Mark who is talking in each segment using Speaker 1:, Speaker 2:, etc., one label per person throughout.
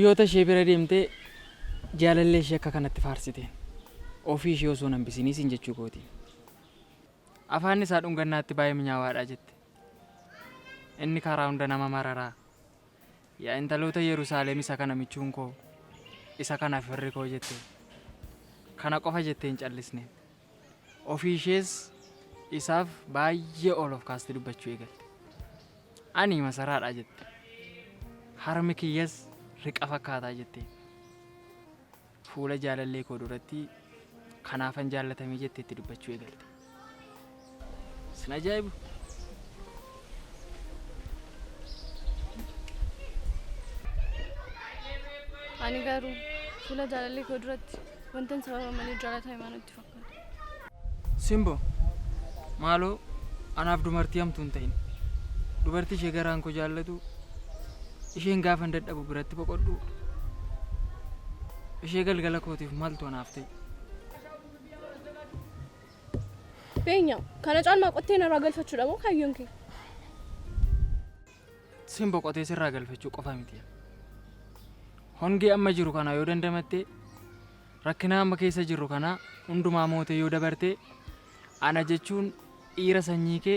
Speaker 1: Hiriyoota ishee bira deemtee jaalallee ishee akka kanatti faarsiteen ofii ishee osoo hin hambisiiniis hin jechuu kooti. Afaan isaa dhungannaatti baay'ee minyaawaadha jette. Inni karaa hunda nama mararaa. Yaa intaloota Yerusaalem isa kana michuun koo isa kana firri koo jette. Kana qofa jettee hin callisne. Ofii ishees isaaf baay'ee ol of kaastee dubbachuu eegalte. Ani masaraadha jette. Harmi kiyyas riqa fakkaataa jette. Fuula jaalallee koo duratti kanaafan jaallatamee jettee itti dubbachuu eegalte. Sin ajaa'ibu.
Speaker 2: Ani garuu fuula jaalallee koo duratti wantan sababa malee jaalatamee natti fakkaata.
Speaker 1: Simbo maaloo anaaf dubartii hamtuu hin ta'in. Dubartii ishee garaan koo jaallatu isheen gaafa dadhabu biratti boqodhu. Ishee galgala kootiif maaltu anaaf ta'e.
Speaker 2: Beenya kana caalmaa qottee narraa galfachuudha moo kaayyoon kee?
Speaker 1: Simbo qotee sirraa galfachuu qofa miti. Hongee amma jiru kana yoo dandamatte rakkina amma keessa jiru kana hundumaa mootee yoo dabarte ana jechuun dhiira sanyii kee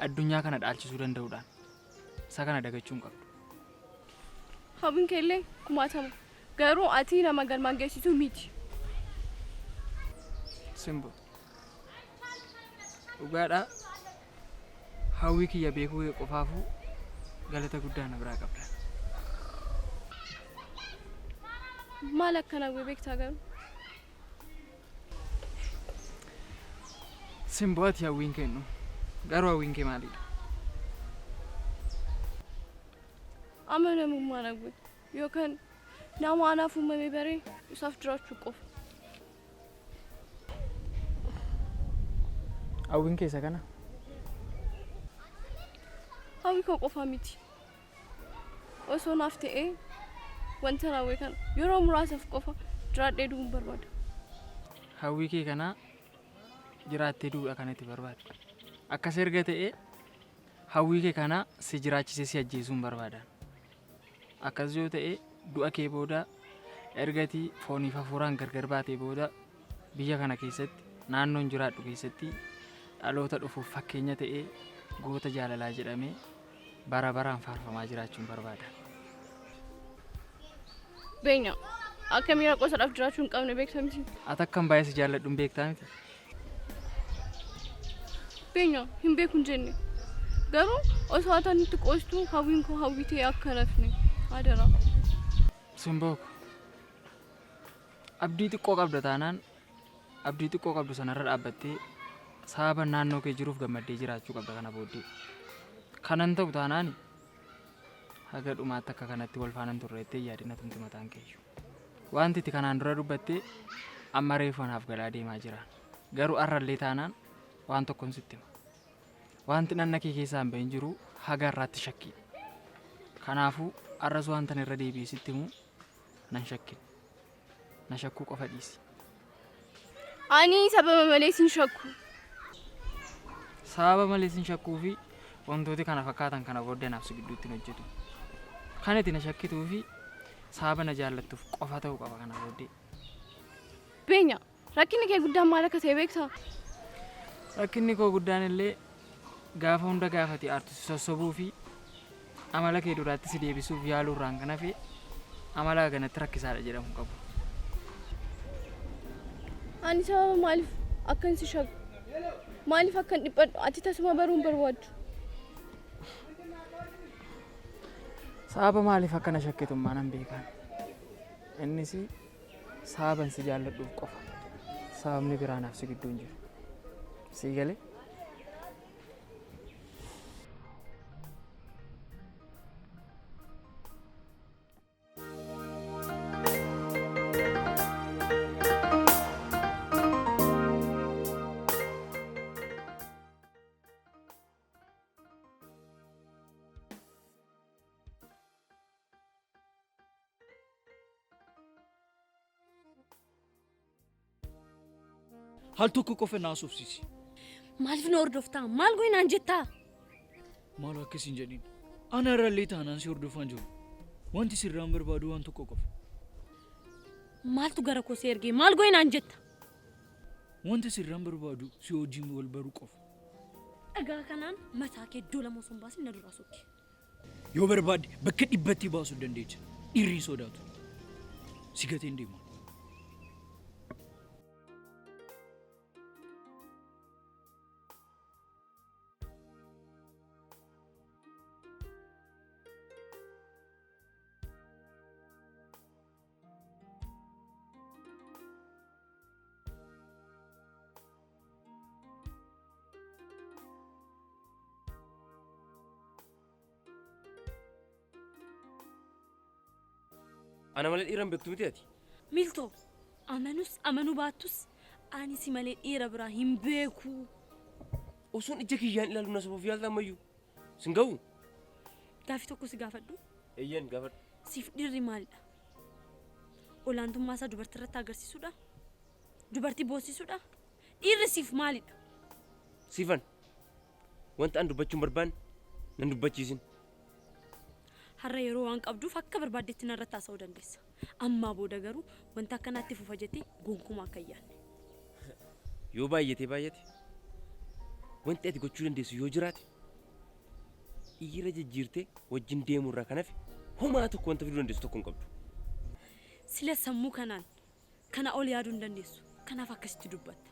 Speaker 1: addunyaa kana dhaalchisuu danda'uudhaan isa kana dagachuun qabdu.
Speaker 2: Hawwiin kee illee kumaatama garuu ati nama galmaan geessisu miti.
Speaker 1: Simbo dhugaadha hawwii kiyya beekuu qofaafuu galata guddaa na biraa qabda.
Speaker 2: Maal akkana beektaa garuu?
Speaker 1: Simbo ati hawwiin kennu garuu hawwiin kee maalidha?
Speaker 2: Amanamummaa nagwe yookaan nama anaaf uumame baree isaaf jiraachuu qofa.
Speaker 1: Hawwiin keessa kana?
Speaker 2: Hawwii koo qofa miti. Osoo naaf ta'ee wanta raawwee kana yeroo muraasaaf qofa jiraadhee du'uun barbaada.
Speaker 1: Hawwii kee kana jiraattee du'uudha kanatti barbaada. Akkas erga ta'ee hawwii kee kana si jiraachisee si ajjeesuun barbaada. Akkas yoo ta'e du'a kee booda ergatii fooniif hafuuraan gargar baatee booda biyya kana keessatti naannoon jiraadhu keessatti dhaloota dhufuuf fakkeenya ta'ee goota jaalalaa jedhamee bara baraan faarfamaa jiraachuun barbaada.
Speaker 2: Beenya akka miira qosaadhaaf jiraachuu hin qabne beektaa miti.
Speaker 1: Ati akkam baay'ee si jaalladhu hin beektaa miti.
Speaker 2: Beenya hin beeku hin jenne garuu osoo ati nutti qoostuu hawwiin koo hawwii ta'e akka nafne adara.
Speaker 1: Simbo abdii xiqqoo qabda taanaan abdii xiqqoo qabdu sanarra dhaabbattee sababa naannoo kee jiruuf gammaddee jiraachuu qabda kana booddee. Kanan ta'u taanaan haga dhumaatti akka kanatti wal faana turreettee yaadina tumti mataan keeyyu. Wanti itti kanaan dura dubbattee amma reefanaaf galaa deemaa jira. Garuu arrallee taanaan waan tokkoon sitti hima. Wanti nanna kee keessaa hin bahin jiru haga irraatti shakkii. Kanaafuu arras wanta irra deebi'ee sitti himu nan shakkin. Na shakkuu qofa dhiisi.
Speaker 2: Ani sababa malee sin shakku.
Speaker 1: Sababa malee sin shakkuu fi wantooti kana fakkaatan kana booddee naaf si gidduutti hojjetu. Kan itti na shakkituu fi sababa na jaallattuuf qofa ta'uu qaba kana booddee.
Speaker 2: Beenya rakkinni kee guddaan maal akka ta'e beektaa?
Speaker 1: Rakkinni koo guddaan illee gaafa hunda gaafate aartisi sossobuu fi amala kee duraatti si deebisuuf yaaluu irraan kan hafe amala ganatti rakkisaadha jedhamu qabu.
Speaker 2: Ani sababa maaliif akkan si shakku? Maaliif akkan dhiphadhu? Ati tasuma baruun barbaaddu.
Speaker 1: Sababa maaliif akkana shakkitummaa nan beekan. Innis sababan si jaalladhuuf qofa. Sababni biraanaaf si gidduu hin jiru. Sii galee?
Speaker 3: Hal tokko qofa naasofsiisi.
Speaker 4: Maaliif na hordoftaa? Maal goonaan jettaa?
Speaker 3: Maal akkasiin jedhin? Ana irrallee taanaan si hordofaan jiru. Wanti sirraan barbaadu waan tokko qofa.
Speaker 4: Maaltu gara koo si ergee maal gooyinaan jetta?
Speaker 3: Wanti sirraan barbaadu si wajjin wal baruu qofa.
Speaker 4: Dhagaa kanaan mataa kee iddoo lama osoo hin baasin na duraa sokke.
Speaker 3: Yoo barbaadde bakka dhibbatti baasuu dandeecha. Dhiirri sodaatu. Si gateen deema.
Speaker 5: Ana malee dhiiran beektu miti ati.
Speaker 4: Miltoo amanuu baattus ani si malee dhiira biraa hin beeku.
Speaker 5: Osoon ija kiyyaan ilaalu na sabaaf yaalta ammayyuu. Sin ga'u?
Speaker 4: Gaaffii tokko si gaafadhu.
Speaker 5: Eeyyan gaafadhu.
Speaker 4: Siif dhiirri maalidha? Olaantummaa isaa dubartii irratti agarsiisuudha? Dubartii boossisuudha? Dhiirri siif maalidha?
Speaker 5: Siifan. Wanta an dubbachuun barbaanne nan dubbachiisin.
Speaker 4: Har'a yeroo waan qabduuf akka barbaaddetti narratti haasa'uu dandeessa. Ammaa booda garuu wanta akkanaatti fufa jettee gonkumaa akka yaadne.
Speaker 5: Yoo baay'ate wanti ati gochuu dandeessu yoo jiraate dhiira jijjiirtee wajjin deemuu irraa kan hafe homaa tokko wanta fiduu dandeessu tokko hin qabdu.
Speaker 4: Sila sammuu kanaan kana ol yaaduu hin dandeessu. Kanaaf akkasitti dubbatta.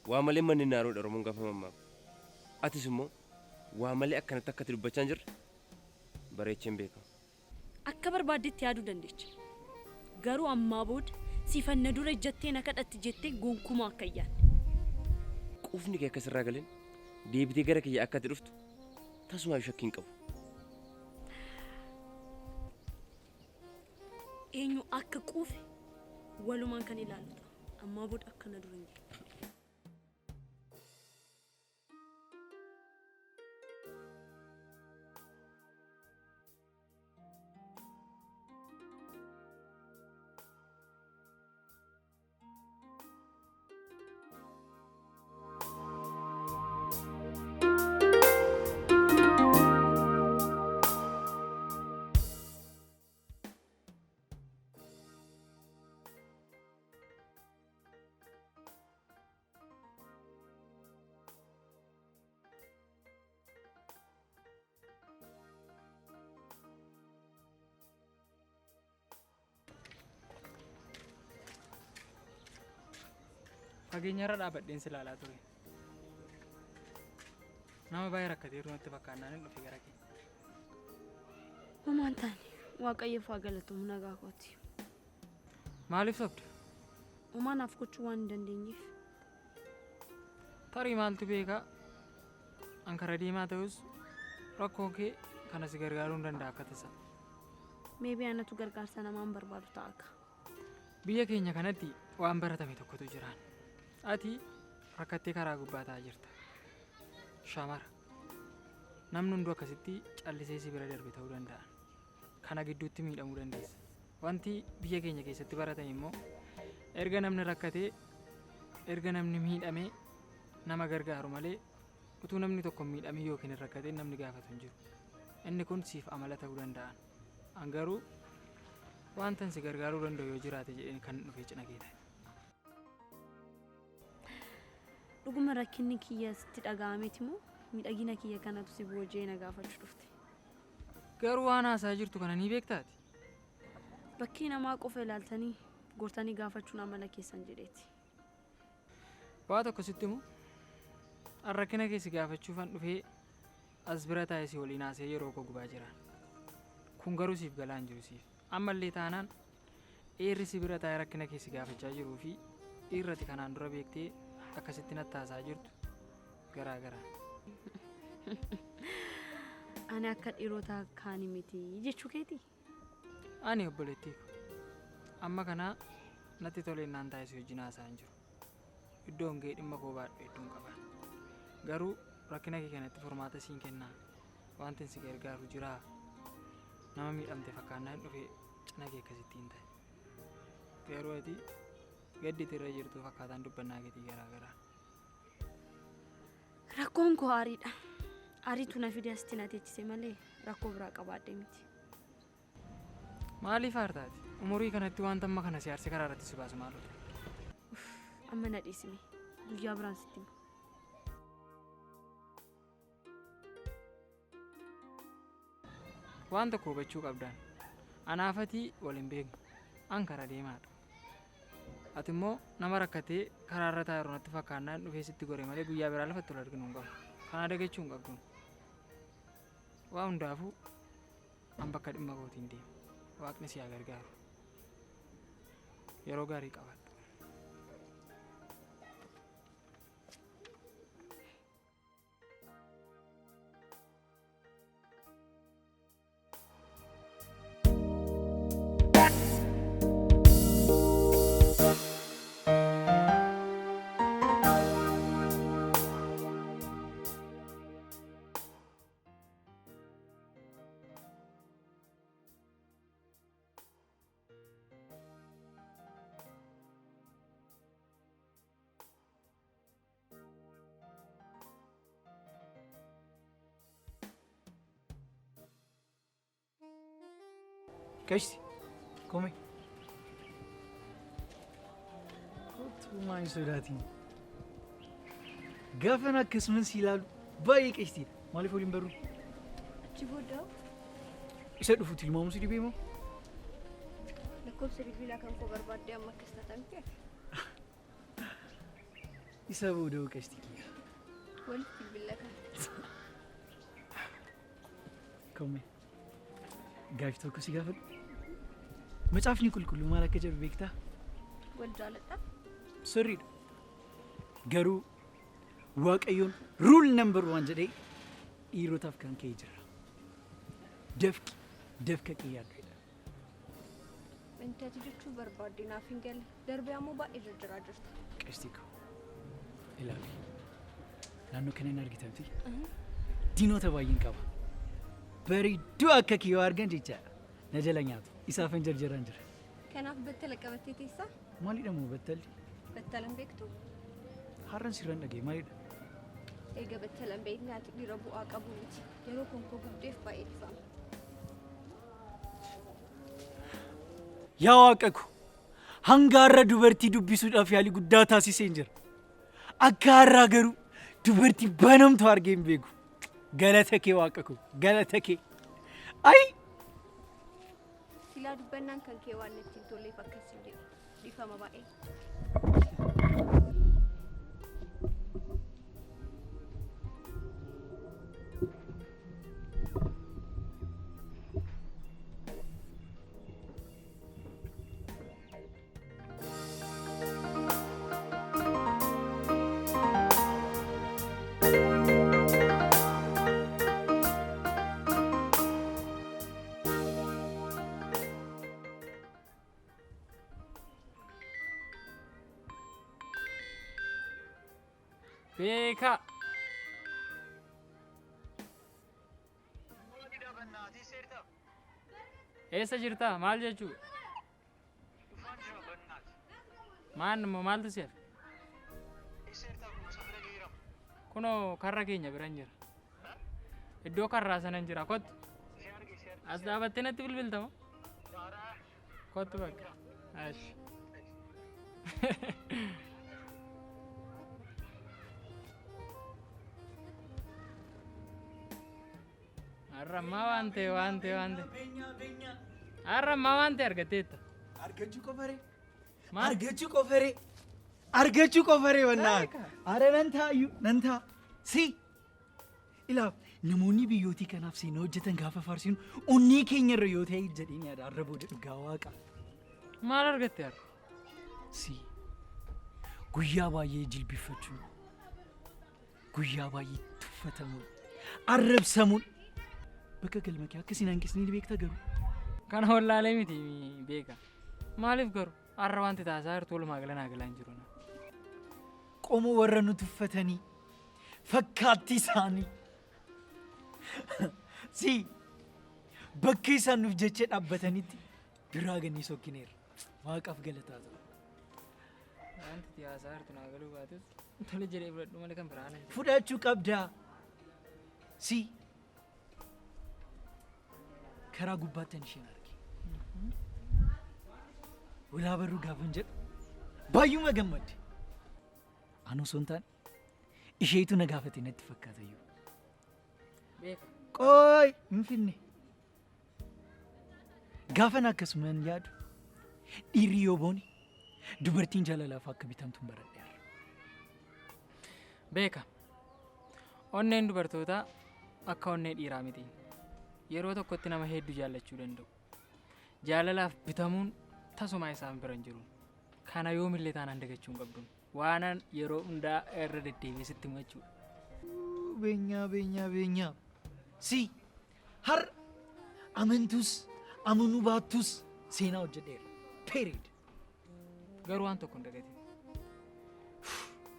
Speaker 5: Waa malee manni naaroodha Oromoon gaafa mammaaf. Atis immoo waa malee akkanatti akkatti dubbachaa hin jirre bareecheen beekama.
Speaker 4: Akka barbaaddetti yaaduu dandeecha. Garuu ammaa booda siifanna dura ejjattee na kadhatti jettee gonkumaa akka yaadne.
Speaker 5: Quufni kee akka sirraa galeen deebitee gara kiyya akka ati dhuftu tasumaa shakkii hin qabu.
Speaker 4: Eenyu akka quufe walumaan kan ilaaludha. Ammaa booda akka na dura hin jiru.
Speaker 1: Fageenyarra dhaabadheen si ilaalaa ture. Nama baay'ee rakkateeru natti fakkaannaan hin dhufe gara kee.
Speaker 2: Homaan taane Waaqayyoof haa galatamu nagaa kooti.
Speaker 1: Maaliif sobdu?
Speaker 2: Homaanaaf gochuu waan hin dandeenyeef.
Speaker 1: Tarii maaltu beekaa? Ankara diimaa ta'us rakkoo kee kana si gargaaruu hin danda'a akka tasa.
Speaker 2: Meebii anatu gargaarsa namaan barbaadu ta'a akka.
Speaker 1: Biyya keenya kanatti waan baratame tokkotu jiraan. Ati rakkattee karaa gubbaa taa'aa jirta. Shamara. Namni hunduu akkasitti callisee si bira darbe ta'uu danda'a. Kana gidduutti miidhamuu dandeessa. Wanti biyya keenya keessatti baratan immoo erga namni rakkatee erga namni miidhamee nama gargaaru malee utuu namni tokko miidhamee yookiin rakkatee namni gaafatu hin jiru. Inni kun siif amala ta'uu danda'a. An garuu wantan si gargaaruu danda'u yoo jiraate jedheen kan dhufee cina kee ta'e.
Speaker 2: Dhuguma rakkinni kiyya sitti dhaga'ameeti moo miidhagina kiyya kanatu si boojee na gaafachuu dhufte?
Speaker 1: Garuu waan haasaa jirtu kana ni beektaati.
Speaker 2: Bakkee namaa qofa ilaaltanii gortanii gaafachuun amala keessan jedheeti.
Speaker 1: Waa tokko sitti immoo rakkina kee si gaafachuufan dhufee as bira taa'ee si waliin haasee yeroo koo gubaa jira. Kun garuu siif galaa hin jiru siif. Ammallee taanaan dhiirri si bira taa'ee rakkina kee si gaafachaa jiruu fi dhiirrati kanaan dura beektee akkasitti natti haasaa jirtu garaa garaa.
Speaker 2: Ani akka dhiirota kaanii miti jechuu keeti?
Speaker 1: Ani obboleettii ko. Amma kanaa natti toleen naan taa'ee si wajjin haasaa hin jiru. Iddoo hongee dhimma koo baadhu hedduun qaba. Garuu rakkina kee kanatti furmaata siin kennaa. Wanti si gargaaru jiraa. Nama miidhamte fakkaannaa hin dhufee cina kee akkasitti hin ta'e. Garuu ati gadditi irra jirtu fakkaataan dubbannaa keetii garaa garaa.
Speaker 2: Rakkoon koo aariidha. Aariitu na fide asitti na teechise malee
Speaker 4: rakkoo biraa qabaadhee miti.
Speaker 1: Maaliif aartaati? Umurii kanatti wanta amma kana siyaarsi karaa irratti si baasu maaludha?
Speaker 4: Amma na dhiisime guyyaa biraan sitti himu.
Speaker 1: Waan tokko hubachuu qabdaan. Anaafatii wal hin beeknu. An karaa deemaadha. Ati immoo nama rakkatee karaa irra taa'u natti fakkaannaan dhufee sitti gore malee guyyaa biraa lafatti wal arginu hin qabu. Kana dagachuu hin qabdu. Waa hundaafuu an bakka dhimma kootiin deema. Waaqni si haa gargaaru. Yeroo gaarii qabaadhu.
Speaker 3: Qashti, come? Kottu maan sodaatiin. Gaafan akkasumas ilaalu baay'ee qashtiidha. Maaliif waliin barru?
Speaker 2: Achi booda
Speaker 3: Isa dhufu tilmaamu si dhibee moo?
Speaker 2: lakkoofsa bilbilaa kan koo barbaadde amma akkas taatan kee
Speaker 3: Isa booda qashtii.
Speaker 2: walitti bilbila kan
Speaker 3: Come? Gaafi tokko si gaafadhu. Macaafni qulqulluu maal akka jedhu beektaa?
Speaker 2: wal jaaladha.
Speaker 3: Sirriidha. Garuu Waaqayyoon rule number 1 jedhee dhiirotaaf kan ka'e jira. Dafqa qiyyaadha.
Speaker 2: Wanti ati jechuu barbaadde naaf hin galle darbee ammoo baay'ee jijjiiraa jirta.
Speaker 3: Qashtii koo ilaali. Naannoo kana hin argitamti. Diinota baay'een qaba. Bareedduu akka kiyyoo argan jechaadha. Na jala nyaatu. Isaaf hin jarjaraan jira.
Speaker 2: Kanaaf battala qabattee teessaa?
Speaker 3: Maalidha moo battalli?
Speaker 2: Battalan beektu?
Speaker 3: Har'an sirraan dhagee maalidha?
Speaker 2: Eega battalan beekni ati dhiira bu'aa qabu miti. Yeroo konkoo guddeef baay'ee dhifama.
Speaker 3: Yaa Waaqa ko, hanga har'a dubartii dubbisuudhaaf yaalii guddaa taasiseen jira. Akka har'aa garuu dubartii banamtu argee hin beeku. Galata kee Waaqa ko, galata kee. Ayi!
Speaker 2: Silaa dubbannaan kan kee waan ittiin tolleef akkas hin jedhu. Dhifama baay'ee.
Speaker 1: Beeka. Eessa jirta? Maal jechuu? Maaltu si hafe? Kunoo karra keenya biran jira. Iddoo karraa sanan jira. Kottu. As dhaabattee natti bilbilta moo? Kottu bakka. Ashi. Arrammaa waan ta'e. Arrammaa waan ta'e argatteetta.
Speaker 3: Argachuu qofaree.
Speaker 1: Maal?
Speaker 3: Argachuu qofaree wannaa. Are nan ta'a. Si ilaaf namoonni biyyootii kanaaf seenaa hojjetan gaafa faarsinu onnee keenya irra yoo ta'e jedheen yaada arra booda dhugaa Waaqa.
Speaker 1: Maal argatte har'a?
Speaker 3: Si guyyaa baay'ee jilbifachuun, guyyaa baay'ee tuffatamuun, arrabsamuun bakka galma kee akkasiin hanqisni ni beekta garuu.
Speaker 1: Kana wallaalee miti beeka. Maaliif garuu har'a wanti taasaa jirtu walumaa gala naa galaa hin jiru.
Speaker 3: Qomoo warra nu tuffatanii fakkaatti isaanii si bakka isaan nuuf jecha dhaabbatanitti biraa gannii sokkineera. Waaqaaf galataa ta'u.
Speaker 1: Wanti taasaa jirtu naa galuu baatus tole jedhee fudhadhu malee kan biraa na
Speaker 3: Fudhachuu qabdaa. Si karaa gubbaattan isheen arge. Ulaa barruu gaafan jedhu baay'uma gammadde. Ani osoo hin taane isheetu na gaafate natti fakkaata iyyuu.
Speaker 1: Beeka.
Speaker 3: Qooy hin finne. Gaafan akkasumaan yaadu dhiirri yoo boone dubartiin jaalalaaf akka bitamtuun baradheera.
Speaker 1: Beeka. Onneen dubartootaa akka onnee dhiiraa miti. Yeroo tokkotti nama hedduu jaallachuu danda'u. Jaalalaaf bitamuun tasuma isaan bira hin jiru. Kana yoomillee taanaan dagachuu hin qabdu. Waanan yeroo hundaa irra deddeebi'ee sitti himachuudha.
Speaker 3: Beenyaa. Si har amantus amanuu baattus seenaa hojjedheera. Period.
Speaker 1: Garuu waan tokko hin dagatin.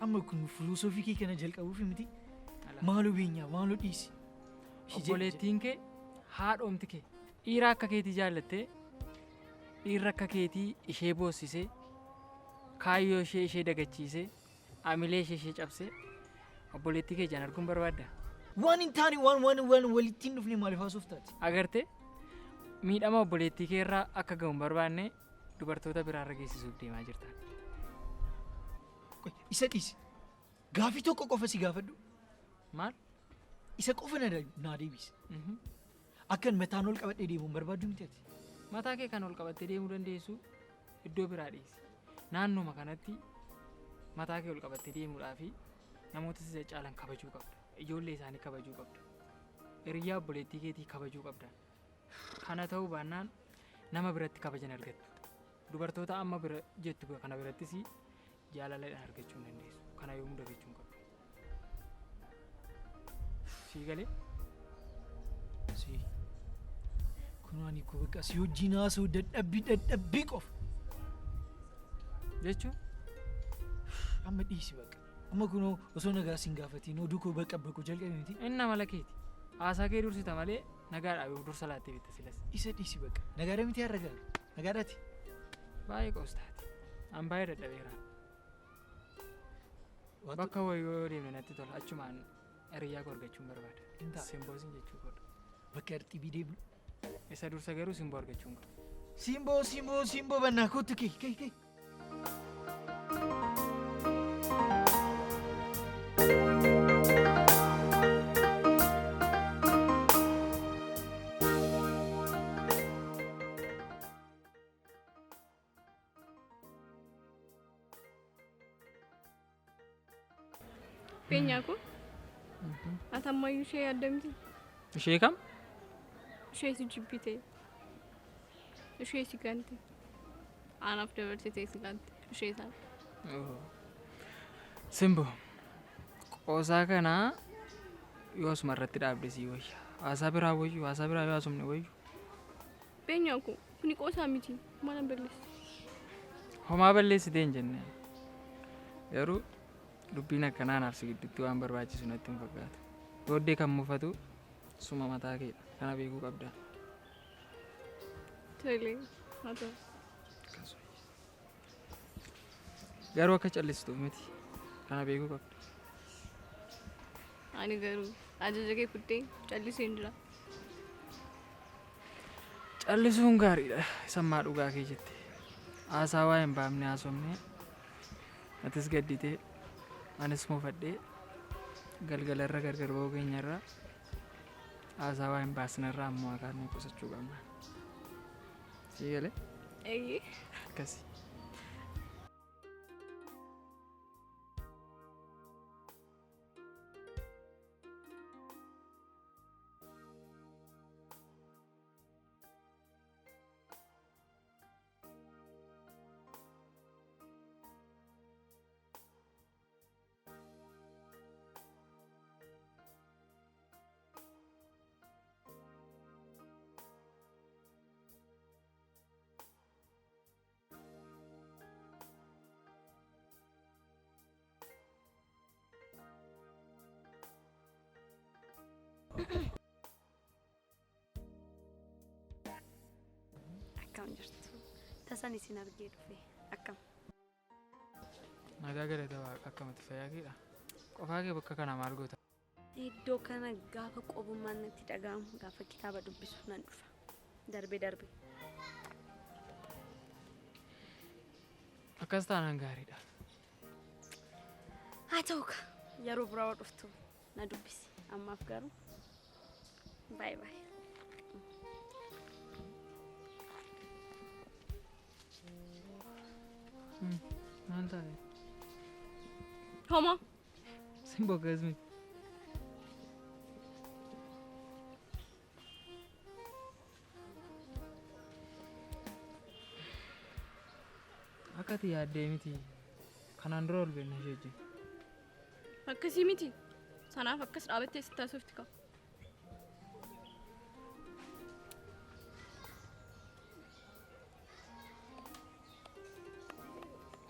Speaker 3: Amma kun filosoofii kee kana jalqabuuf miti. Maaloo beenyaa maaloo dhiisi.
Speaker 1: Obboleettiin kee haadhoomti kee dhiira akka keetii jaallattee dhiirra akka keetii ishee boossisee kaayyoo ishee dagachiisee amilee ishee cabsee obboleettii kee jaan arguun barbaadda.
Speaker 3: Waan hin taane waan walitti hin dhufne maaliif haasuuf taati?
Speaker 1: Agartee miidhama obboleettii kee irraa akka gahu hin barbaanne dubartoota biraarra geessisuuf deemaa jirta.
Speaker 3: Isa dhiisi. Gaafii tokko qofa si gaafadhu.
Speaker 1: Maal?
Speaker 3: Isa qofa naa deebisi. Akkan mataan ol qabadhee deemuun barbaaddu miti ati.
Speaker 1: Mataa kee kan ol qabattee deemuu dandeessu iddoo biraa dhiisi. Naannoma kanatti mataa kee ol qabattee deemuudhaa fi namoota si caalan kabajuu qabda. Ijoollee isaanii kabajuu qabda. Hiriyaa obboleettii keetii kabajuu qabda. Kana ta'uu baannaan nama biratti kabajan argattu. Dubartoota amma bira jettu kana birattis jaalaladhaan argachuu hin dandeessu. Kana yoomuu dagachuu hin qabdu. Sii galee?
Speaker 3: Si. Kun ani koo bakka si wajjin haasa'u dadhabbii qofa.
Speaker 1: Jechuun?
Speaker 3: Amma dhiisi bakka. Amma kun osoo nagaa siin gaafatiin oduu koo bakka jalqabe miti.
Speaker 1: Inni mala keeti. Haasaa kee dursita malee nagaadhaa dursa laattee bitta silas.
Speaker 3: Isa dhiisi bakka. Nagaadhaa miti har'a gaara. Nagaadhaati.
Speaker 1: Baay'ee qoostaati. An baay'ee dadhabeera. Bakka wayii deemne natti tola. Achumaan hiriyaa koo argachuun barbaada. Simboosiin jechuu godha.
Speaker 3: Bakka arxibii deemnu.
Speaker 1: Isa dursa garuu simboo argachuun godha.
Speaker 3: Simboo bannaa kootu kee.
Speaker 2: Beenyaa kun atammayyuu ishee yaadamti.
Speaker 1: Ishee kam?
Speaker 2: Ishee si jibbite. Ishee si gante. Anaaf dabarsitee si gante. Ishee isaan.
Speaker 1: Simboo qoosaa kanaa yoo asuma irratti dhaabde sii wayya. Haasaa biraa wayyu haasaa biraa yoo asumne wayyu.
Speaker 2: Beenyaa kun kuni qoosaa miti. Maal balleessi?
Speaker 1: Homaa balleessitee hin jenne. Garuu dubbiin akkanaa naaf si gidduutti waan barbaachisu natti hin fakkaatu. Booddee kan mufatu suma mataa keedha. Kana beekuu qabda.
Speaker 2: Tole. Haa ta'u.
Speaker 1: Garuu akka callistuuf miti. Kana beekuu qabda.
Speaker 2: Ani garuu ajaja kee kuttee callisee hin jira.
Speaker 1: Callisuun gaariidha. Sammaa dhugaa kee jette. Haasaa waa hin baafne haasofne. Atis gadditee anis muufadhee galgala irra gargar ba'uu keenyarraa haasaa waa hin baasnerraa ammoo akaarnee qusachuu qabna. Sii galee?
Speaker 2: Eeyyee.
Speaker 1: Akkasii.
Speaker 4: Akkam jirtu. Tasan isin argee dhufe. Akkam.
Speaker 1: Nagaa galata waaqa akkamatti fayyaa keedha. Qofaa kee bakka kana maal goota?
Speaker 4: Iddoo kana gaafa qobummaan natti dhaga'amu gaafa kitaaba dubbisu nan dhufa. darbe.
Speaker 1: Akkas taanaan gaariidha.
Speaker 4: Haa ta'u yeroo biraa dhuftu na dubbisi. Ammaaf garuu baay baay.
Speaker 1: Maal taate?
Speaker 2: Homa.
Speaker 1: Simboo akkasumi. Akkati yaaddee miti. Kanaan dura ol beekna ishee wajjin.
Speaker 2: Akkasii miti. Sanaaf akkas dhaabattee sitti haasofti qaba.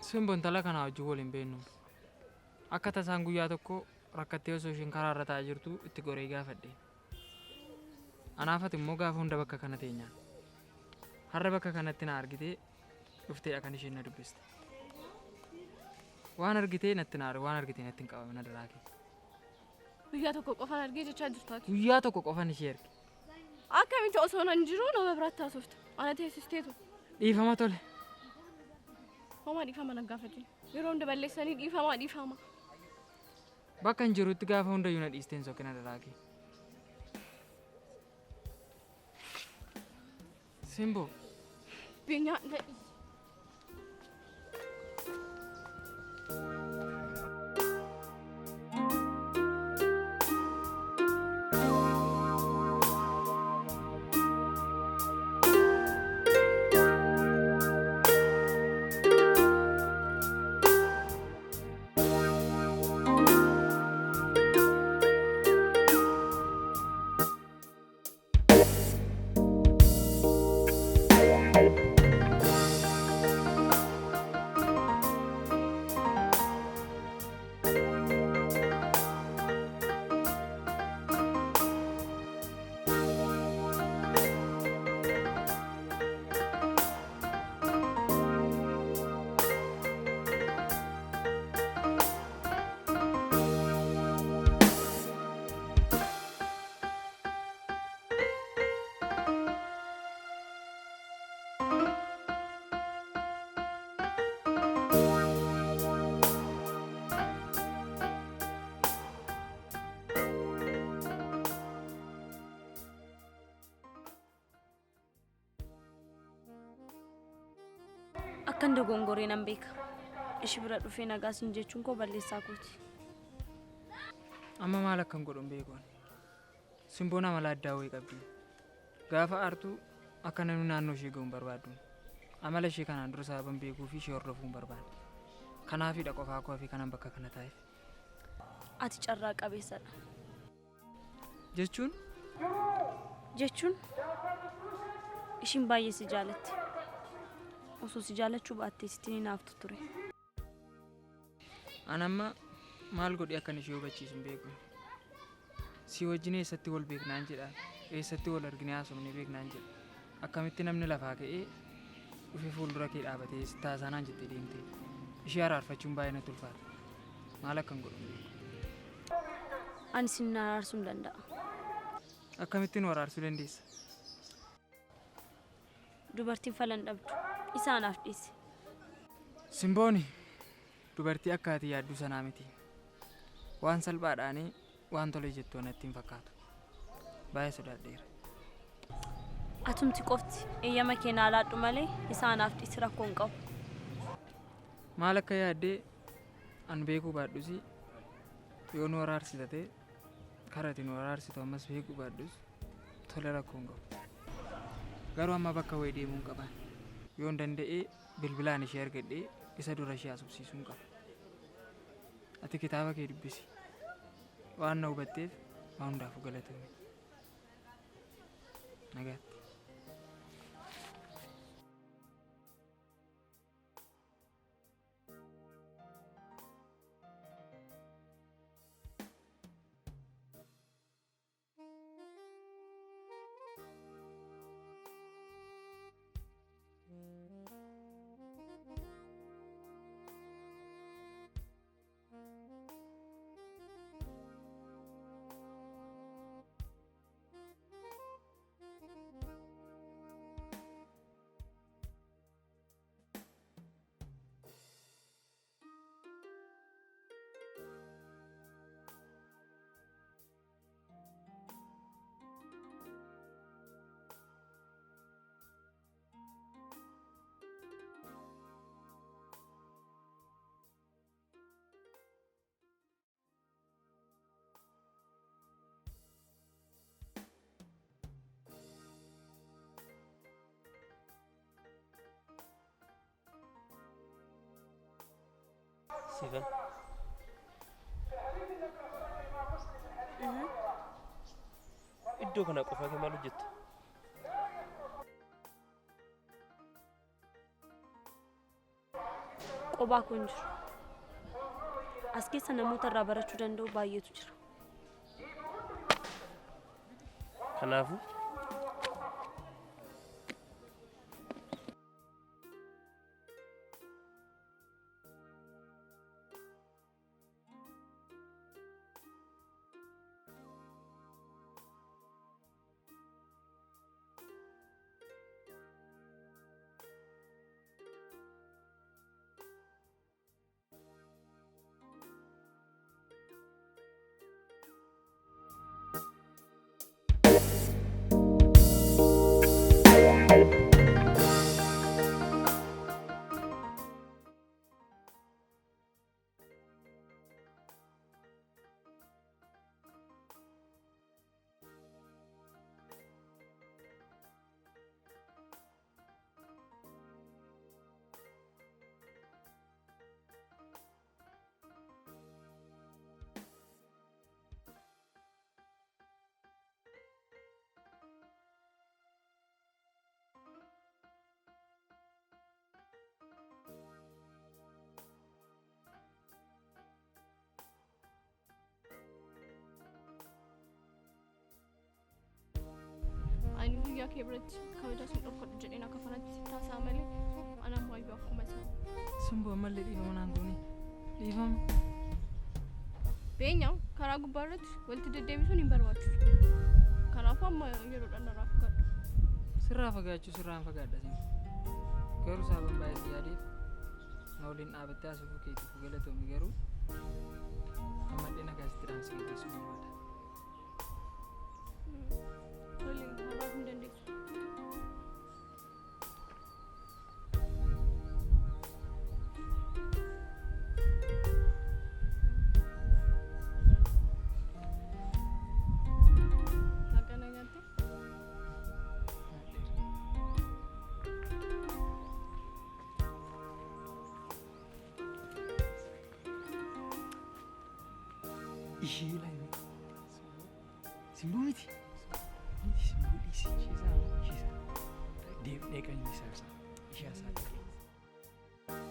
Speaker 1: Simboon intala kanaa wajjin waliin beeknu. Akka tasaan guyyaa tokko rakkattee osoo isheen karaa irra taa'aa jirtu itti goree gaafadhe. Anaafati immoo gaafa hunda bakka kana teenyaan. Har'a bakka kanatti na argitee dhufteedha kan isheen na dubbiste. Waan argitee natti naare waan argitee natti hin qabame na daraake.
Speaker 2: Guyyaa tokko qofaan argee jechaa jirtaati.
Speaker 1: Guyyaa tokko qofan ishee arge.
Speaker 2: Akkamitti osoo nan jiru nama biraatti haasofta. Ana teessisteetu.
Speaker 1: Dhiifama tole.
Speaker 2: Homa dhiifama na gaafate. Yeroo hunda balleessanii dhiifama.
Speaker 1: Bakka hin jirutti gaafa hundayyuu na dhiisteen sokkina daraake. Simboo.
Speaker 2: Beenyaa nadhi.
Speaker 4: Akkan dogongoree nan beeka. Ishi bira dhufee nagaa siin jechuun koo balleessaa kooti.
Speaker 1: Amma maal akkan godhuun beekuun. Simboon amala addaa wayii qabdi. Gaafa aartuu akka namni naannoo ishee ga'uun barbaaddu. Amala ishee kanaan dura sababan beekuu fi ishee hordofuun barbaada. Kanaafidha qofaa koo fi kanan bakka kana taa'eef.
Speaker 4: Ati carraa qabeessadha.
Speaker 1: Jechuun
Speaker 4: Jechuun ishiin baay'ee si jaalatti. Osoo si jaalachuu baattee sitti ni naaftu ture.
Speaker 1: an amma maal godhee akkan ishee hubachiisu hin beeku. Si wajjin eessatti wal beeknaan jedha. Eessatti wal arginee haasofnee beeknaan jedha. Akkamitti namni lafaa ka'ee dhufee fuuldura kee dhaabatee si taasanaan jettee deemtee. Ishee araarfachuun baay'ee natti ulfaata. Maal akkan godhu hin beeku.
Speaker 4: Ani sin araarsuu hin danda'a.
Speaker 1: Akkamittiin araarsuu dandeessa?
Speaker 4: Dubartiin falan dhabdu. Isaanaaf dhiisi.
Speaker 1: Simbooni dubartii akka ati yaaddu sanaa miti. Waan salphaadhaanii waan tole jettu natti hin fakkaatu. Baay'ee sodaadheera.
Speaker 4: Atumti qofti eeyyama kee naa laadhu malee isaanaaf dhiisi rakkoo hin qabu.
Speaker 1: Maal akka yaaddee an beekuu baadhusi yoo nu araarsite karati nu araarsitu ammas beekuu baadhus tole rakkoo hin qabu. Garuu amma bakka wayii deemuu hin qaban. Yoon danda'ee bilbilaan ishee argadhee isa dura ishee haasofsiisuu hin qabu. Ati kitaaba kee dubbisi. Waan na hubatteef waan hundaafuu galatoomi. Nagaatti.
Speaker 5: Siifan. Iddoo kana qofaa kee maal hojjetta?
Speaker 4: Qophaa kun jiru. As keessa namoota irraa barachuu danda'u baay'eetu jira.
Speaker 5: Kanaafuu
Speaker 2: ani guyyaa kee biratti kabaja sun dhorkodhu jedheen akka kanatti taasaa malee anaan waayyuu akkuma isaa.
Speaker 1: Simboo ammallee dhiifama naan goone. Dhiifama.
Speaker 2: Beenya karaa gubbaa irratti walitti deddeebisuun hin barbaachisu. Kanaafuu amma yeroodhaan narraa fagaadhu.
Speaker 1: Sirraa fagaachuu sirraan fagaadha sin. Garuu saabaan baay'ee si yaadeef na waliin dhaabattee asufuu keetiif galatoomii garuu ammallee nagaa sitti dhaamsi gaggeessuu barbaada.
Speaker 2: Tole har'aa hin dandeessu. Haqana nyaatte?
Speaker 3: Ishee laayini. Simboo miti. Simboo dhiisii isheesaa. Deemnee kan inni isaa ishee isaa ta'e.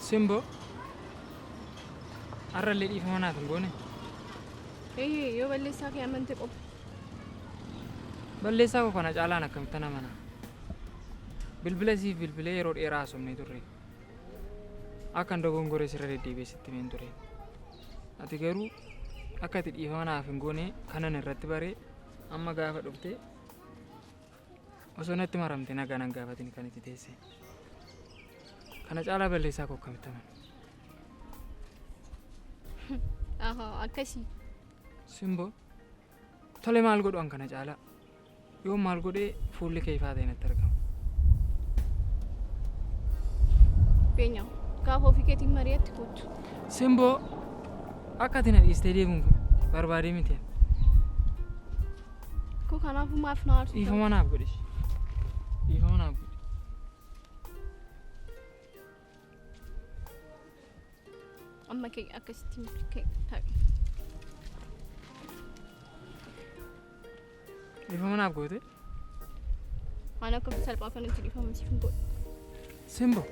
Speaker 1: Simboo har'allee dhiifama naaf hin goone.
Speaker 2: Yoo balleessaa kee amante qofa.
Speaker 1: Balleessaa koo kana caalaan akkamittan amana. Bilbila siif bilbilee yeroo dheeraa haasofnee turre. Akkan dogongoree sirra deddeebi'ee sitti himeen ture. Ati garuu akka ati dhiifama naaf hin goone kanan irratti baree amma gaafa dhuftee osoo natti maramte nagaa nan gaafatin kan itti teesse. Kana caalaa balleessaa koo akkamitti amana.
Speaker 2: Akkasii.
Speaker 1: Simboo tole maal godhu an kana caalaa yoo maal godhee fuulli kee ifaa ta'e natti argama.
Speaker 2: Beenya gaafa ofii keetiin mari'atti kootu.
Speaker 1: Simboo akka ati na dhiistee deemuun barbaadee miti.
Speaker 2: Ko kanaafuu maaf na aarsitaa?
Speaker 1: Dhiifama naaf godhe. Dhiifama naaf godhe.
Speaker 2: Amma kee akkasitti kee ta'e.
Speaker 1: Dhiifama naaf goote.
Speaker 2: Ana akka salphaa kanatti dhiifama siif hin godhu.
Speaker 1: Simbo.